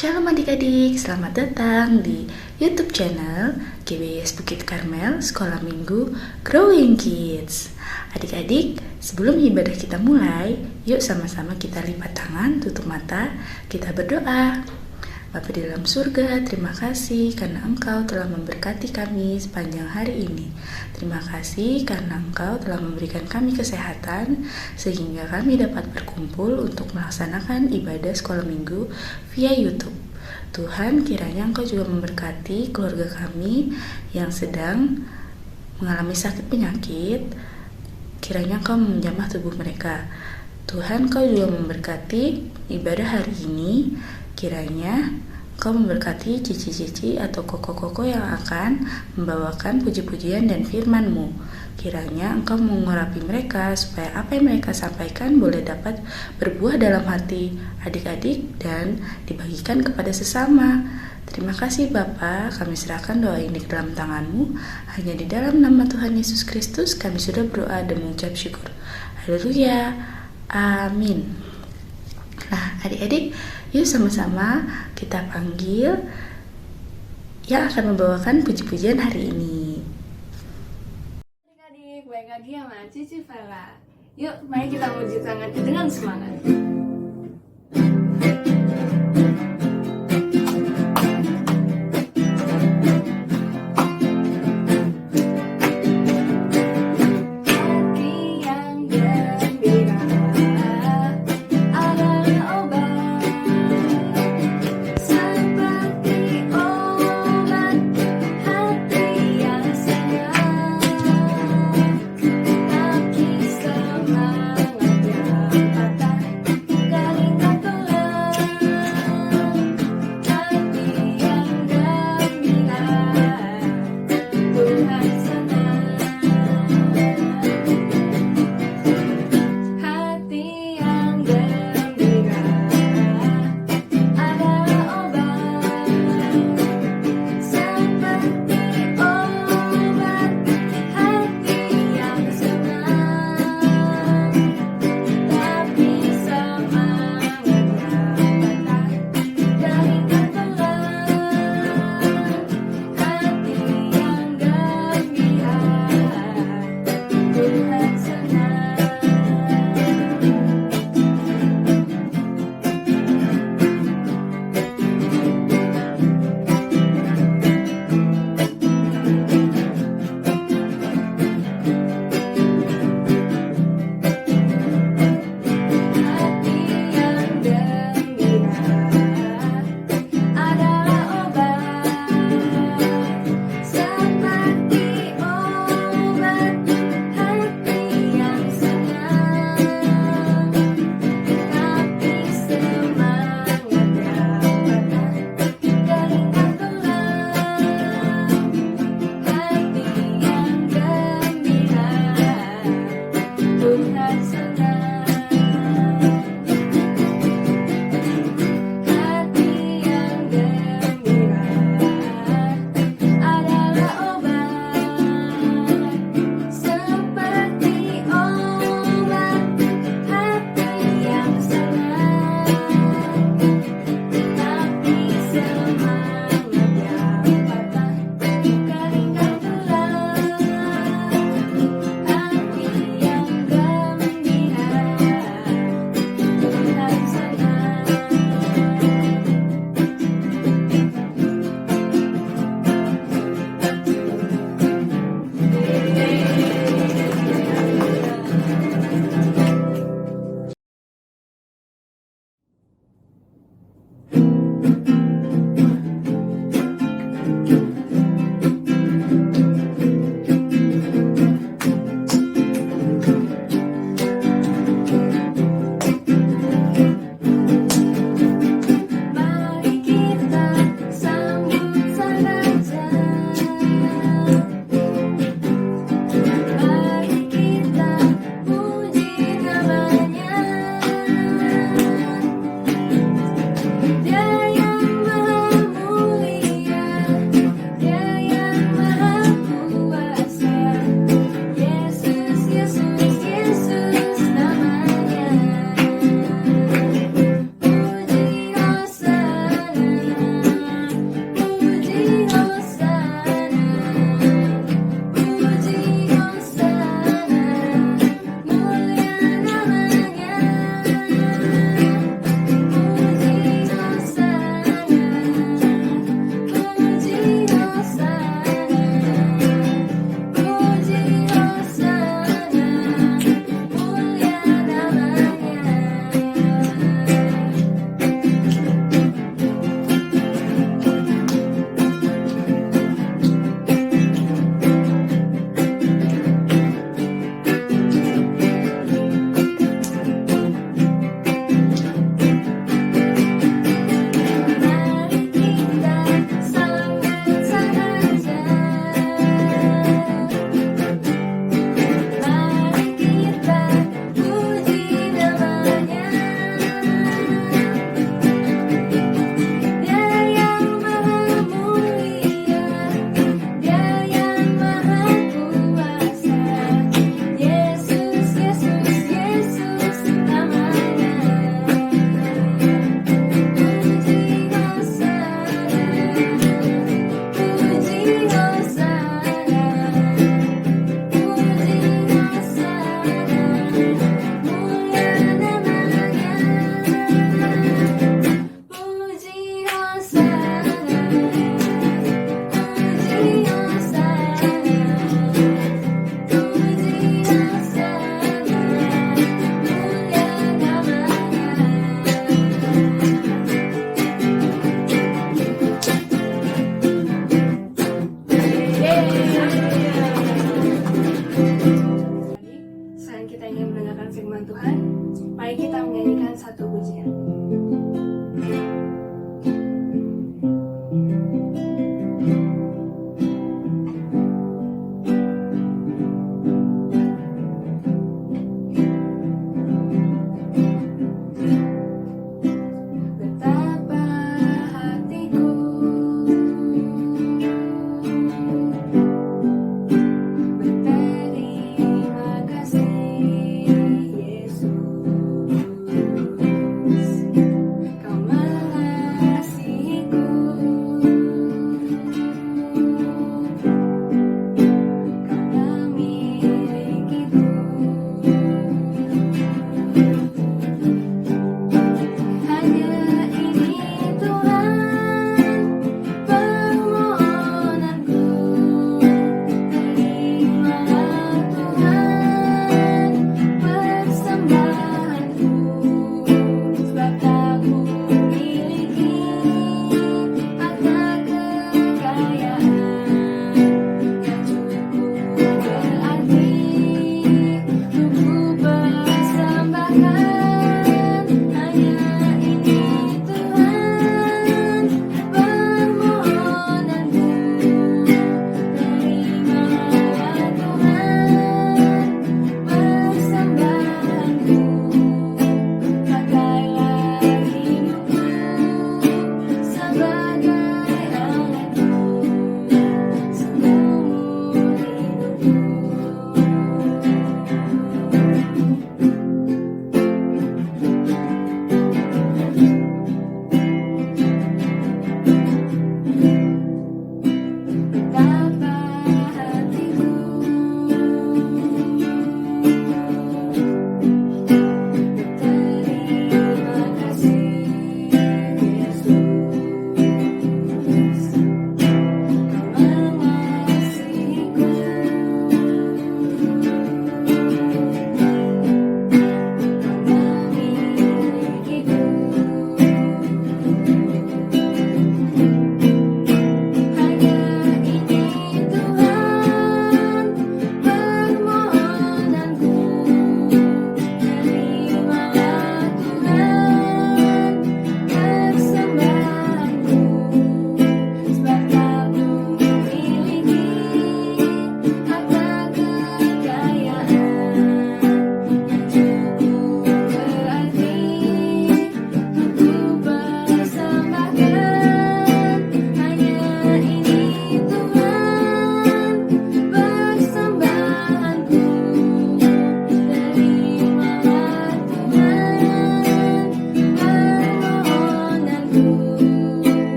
Shalom adik-adik, selamat datang di YouTube channel GBS Bukit Karmel Sekolah Minggu Growing Kids. Adik-adik, sebelum ibadah kita mulai, yuk sama-sama kita lipat tangan, tutup mata, kita berdoa. Bapa di dalam surga, terima kasih karena Engkau telah memberkati kami sepanjang hari ini. Terima kasih karena Engkau telah memberikan kami kesehatan sehingga kami dapat berkumpul untuk melaksanakan ibadah sekolah minggu via YouTube. Tuhan, kiranya Engkau juga memberkati keluarga kami yang sedang mengalami sakit penyakit. Kiranya Engkau menjamah tubuh mereka. Tuhan, Engkau juga memberkati ibadah hari ini. Kiranya Engkau memberkati cici-cici atau koko-koko yang akan membawakan puji-pujian dan firman-Mu. Kiranya Engkau mengurapi mereka supaya apa yang mereka sampaikan boleh dapat berbuah dalam hati adik-adik dan dibagikan kepada sesama. Terima kasih Bapa, kami serahkan doa ini ke dalam tangan-Mu. Hanya di dalam nama Tuhan Yesus Kristus kami sudah berdoa dan mengucap syukur. Haleluya. Amin. Nah, adik-adik, yuk sama-sama kita panggil yang akan membawakan puji-pujian hari ini. Adik-adik, baik lagi sama Cici Vela. Yuk, mari kita muji Tuhan dengan semangat.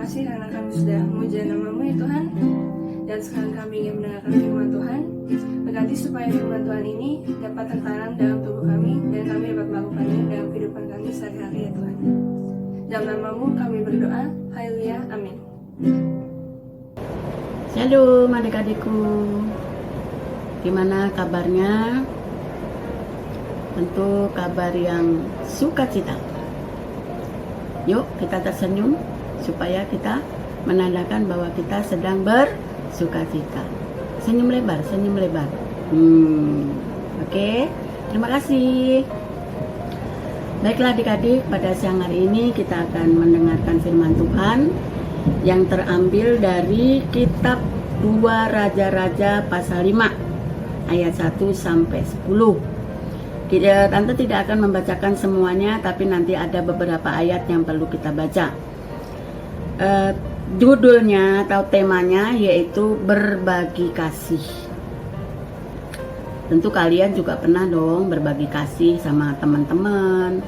kasih karena kami sudah memuja nama-Mu ya Tuhan. Dan sekarang kami ingin mendengarkan firman Tuhan. Berkati supaya firman Tuhan ini dapat tertanam dalam tubuh kami dan kami dapat melakukannya dalam kehidupan kami sehari-hari ya Tuhan. Dalam nama-Mu kami berdoa. Haleluya. Amin. Shalom adik-adikku, gimana kabarnya? Tentu kabar yang sukacita. Yuk kita tersenyum supaya kita menandakan bahwa kita sedang bersukacita. Senyum lebar, senyum lebar. Oke, terima kasih. Baiklah adik-adik, pada siang hari ini kita akan mendengarkan firman Tuhan yang terambil dari kitab 2 Raja-Raja pasal 5 ayat 1 sampai 10. Tante tidak akan membacakan semuanya, tapi nanti ada beberapa ayat yang perlu kita baca. Judulnya atau temanya yaitu berbagi kasih. Tentu kalian juga pernah dong berbagi kasih sama teman-teman,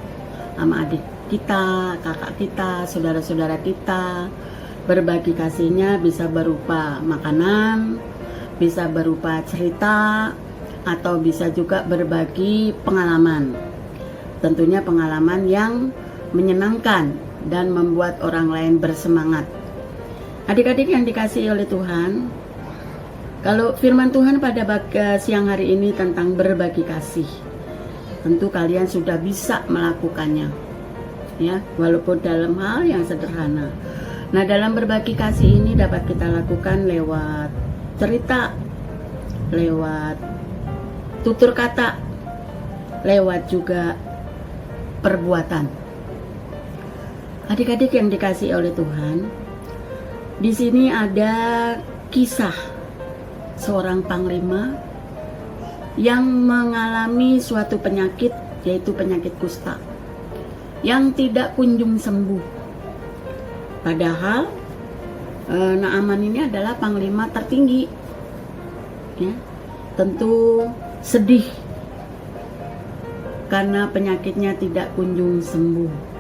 sama adik kita, kakak kita, saudara-saudara kita. Berbagi kasihnya bisa berupa makanan, bisa berupa cerita, atau bisa juga berbagi pengalaman. Tentunya pengalaman yang menyenangkan dan membuat orang lain bersemangat. Adik-adik yang dikasihi oleh Tuhan, kalau firman Tuhan pada siang hari ini tentang berbagi kasih, tentu kalian sudah bisa melakukannya, ya, walaupun dalam hal yang sederhana. Nah, dalam berbagi kasih ini dapat kita lakukan lewat cerita, lewat tutur kata, lewat juga perbuatan. Adik-adik yang dikasihi oleh Tuhan, di sini ada kisah seorang panglima yang mengalami suatu penyakit, yaitu penyakit kusta, yang tidak kunjung sembuh. Padahal Naaman ini adalah panglima tertinggi, ya. Tentu sedih karena penyakitnya tidak kunjung sembuh.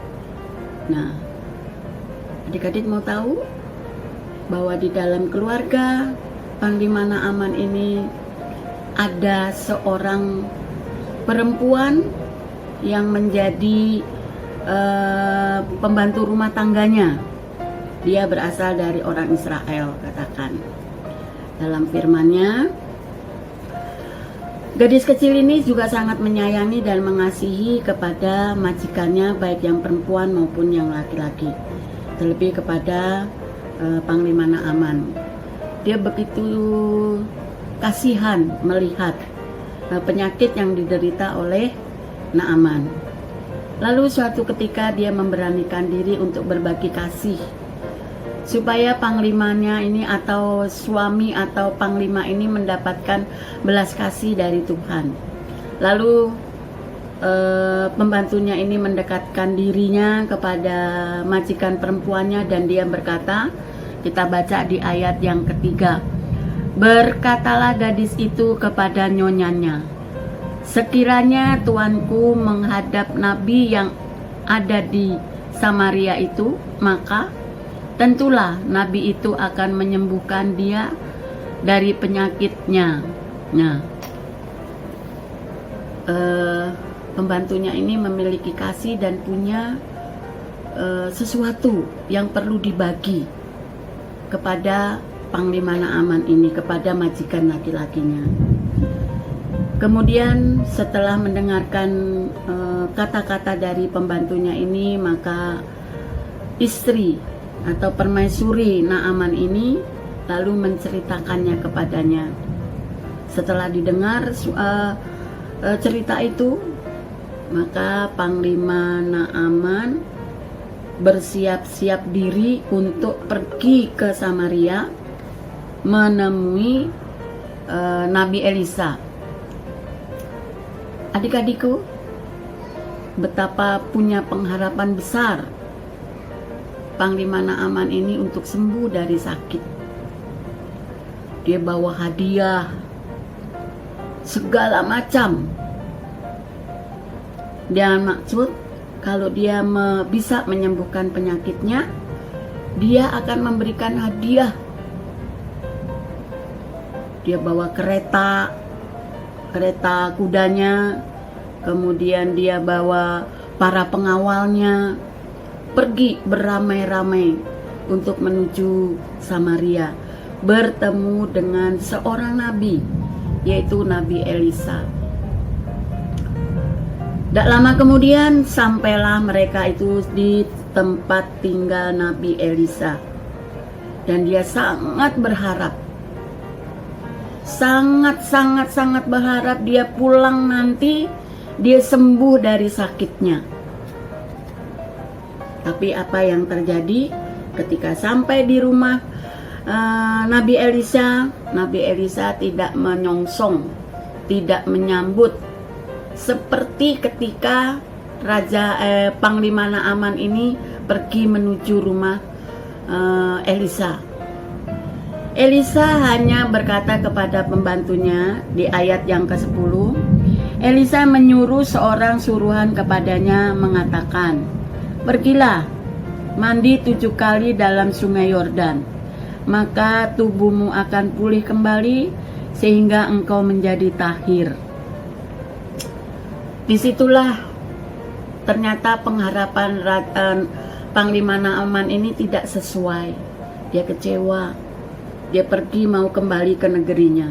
Nah, adik-adik mau tahu bahwa di dalam keluarga Panglima Naaman ini ada seorang perempuan yang menjadi pembantu rumah tangganya. Dia berasal dari orang Israel, katakan dalam firman-Nya. Gadis kecil ini juga sangat menyayangi dan mengasihi kepada majikannya, baik yang perempuan maupun yang laki-laki. Terlebih kepada Panglima Naaman. Dia begitu kasihan melihat penyakit yang diderita oleh Naaman. Lalu suatu ketika dia memberanikan diri untuk berbagi kasih, supaya panglimanya ini atau suami atau panglima ini mendapatkan belas kasih dari Tuhan. Lalu pembantunya ini mendekatkan dirinya kepada majikan perempuannya dan dia berkata, kita baca di ayat yang ketiga, berkatalah gadis itu kepada nyonyanya, sekiranya tuanku menghadap nabi yang ada di Samaria itu, maka tentulah nabi itu akan menyembuhkan dia dari penyakitnya. Nah, pembantunya ini memiliki kasih dan punya sesuatu yang perlu dibagi kepada Panglima Naaman ini, kepada majikan laki-lakinya. Kemudian setelah mendengarkan kata-kata dari pembantunya ini, maka istri atau permaisuri Naaman ini lalu menceritakannya kepadanya. Setelah didengar cerita itu, maka Panglima Naaman bersiap-siap diri untuk pergi ke Samaria menemui Nabi Elisa. Adik-adikku, betapa punya pengharapan besar Panglima Naaman ini untuk sembuh dari sakit. Dia bawa hadiah segala macam. Dan maksud kalau dia bisa menyembuhkan penyakitnya, dia akan memberikan hadiah. Dia bawa kereta kudanya, kemudian dia bawa para pengawalnya, pergi beramai-ramai untuk menuju Samaria, bertemu dengan seorang nabi, yaitu Nabi Elisa. Tidak lama kemudian sampailah mereka itu di tempat tinggal Nabi Elisa, dan dia sangat berharap, sangat berharap dia pulang nanti dia sembuh dari sakitnya. Tapi apa yang terjadi ketika sampai di rumah Nabi Elisa tidak menyongsong, tidak menyambut seperti ketika Panglima Naaman ini pergi menuju rumah Elisa. Elisa hanya berkata kepada pembantunya di ayat yang ke-10, Elisa menyuruh seorang suruhan kepadanya mengatakan, pergilah, mandi 7 kali dalam sungai Yordan, maka tubuhmu akan pulih kembali sehingga engkau menjadi tahir. Disitulah ternyata pengharapan Panglima Naaman ini tidak sesuai. Dia kecewa. Dia pergi mau kembali ke negerinya.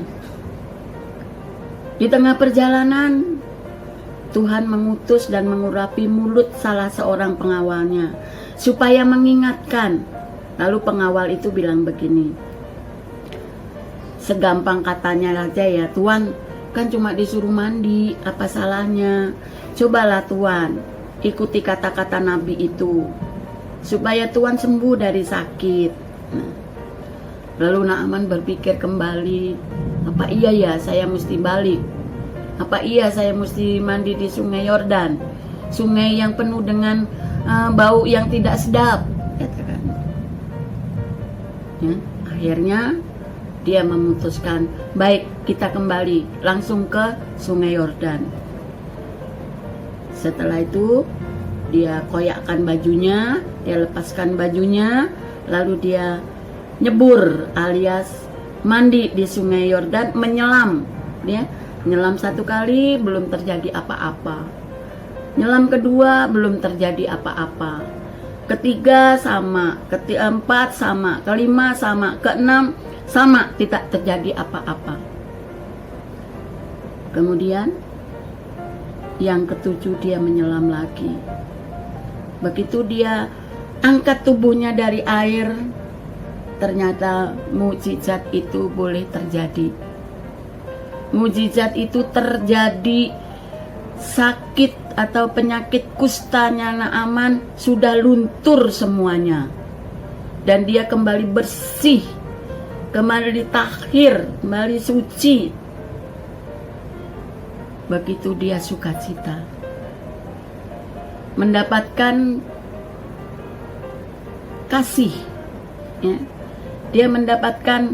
Di tengah perjalanan, Tuhan mengutus dan mengurapi mulut salah seorang pengawalnya supaya mengingatkan. Lalu pengawal itu bilang begini, segampang katanya aja ya, Tuan kan cuma disuruh mandi, apa salahnya? Cobalah Tuan, ikuti kata-kata Nabi itu supaya Tuan sembuh dari sakit. Nah, lalu Naaman berpikir kembali, apa iya ya saya mesti balik? Apa iya saya mesti mandi di sungai Yordan? Sungai yang penuh dengan bau yang tidak sedap, katakan. Ya, akhirnya dia memutuskan, baik kita kembali langsung ke sungai Yordan. Setelah itu dia koyakkan bajunya, dia lepaskan bajunya, lalu dia nyebur alias mandi di sungai Yordan, menyelam. Dia nyelam 1 kali belum terjadi apa-apa, nyelam kedua belum terjadi apa-apa, ketiga sama, keempat sama, kelima sama, keenam sama, tidak terjadi apa-apa. Kemudian yang ke-7 dia menyelam lagi. Begitu dia angkat tubuhnya dari air, ternyata mukjizat itu boleh terjadi. Mukjizat itu terjadi, sakit atau penyakit kustanya Naaman sudah luntur semuanya. Dan dia kembali bersih, kembali tahir, kembali suci. Begitu dia sukacita, mendapatkan kasih, ya. Dia mendapatkan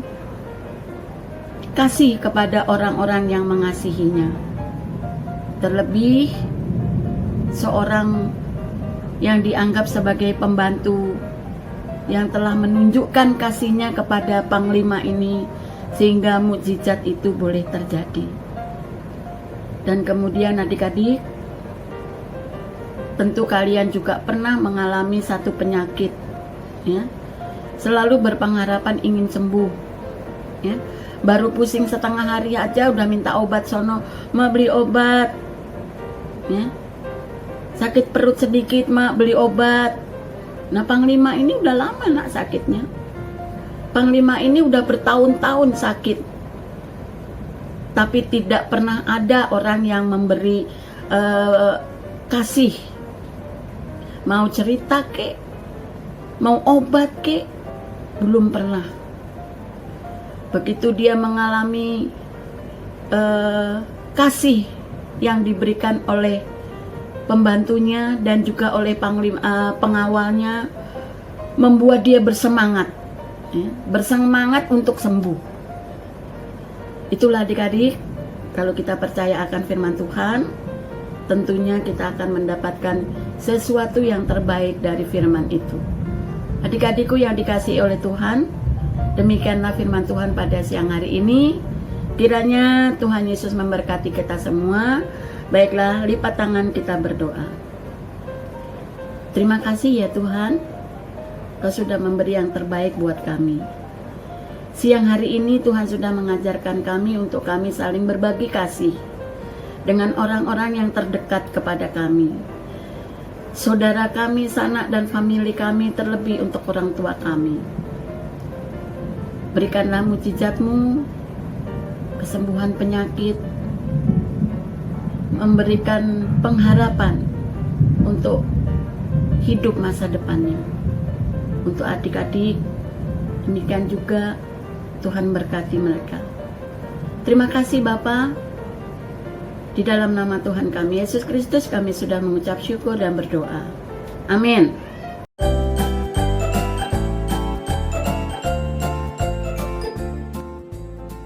kasih kepada orang-orang yang mengasihinya. Terlebih seorang yang dianggap sebagai pembantu yang telah menunjukkan kasihnya kepada Panglima ini sehingga mukjizat itu boleh terjadi. Dan kemudian adik-adik, tentu kalian juga pernah mengalami satu penyakit, ya. Selalu berpengharapan ingin sembuh, ya. Baru pusing setengah hari aja udah minta obat sono, ma beli obat, ya. Sakit perut sedikit, ma beli obat. Nah, Panglima ini udah lama nak sakitnya. Panglima ini udah bertahun-tahun sakit, tapi tidak pernah ada orang yang memberi kasih. Mau cerita kek, mau obat kek, belum pernah. Begitu dia mengalami kasih yang diberikan oleh pembantunya dan juga oleh pengawalnya, membuat dia bersemangat, ya, bersemangat untuk sembuh. Itulah adik-adik, kalau kita percaya akan firman Tuhan, tentunya kita akan mendapatkan sesuatu yang terbaik dari firman itu. Adik-adikku yang dikasihi oleh Tuhan, demikianlah firman Tuhan pada siang hari ini. Kiranya Tuhan Yesus memberkati kita semua. Baiklah, lipat tangan kita berdoa. Terima kasih ya Tuhan, Kau sudah memberi yang terbaik buat kami. Siang hari ini Tuhan sudah mengajarkan kami untuk kami saling berbagi kasih dengan orang-orang yang terdekat kepada kami. Saudara kami, sanak dan famili kami, terlebih untuk orang tua kami. Berikanlah mujizat-Mu, kesembuhan penyakit, memberikan pengharapan untuk hidup masa depannya. Untuk adik-adik, demikian juga Tuhan berkati mereka. Terima kasih Bapa. Di dalam nama Tuhan kami Yesus Kristus kami sudah mengucap syukur dan berdoa. Amin.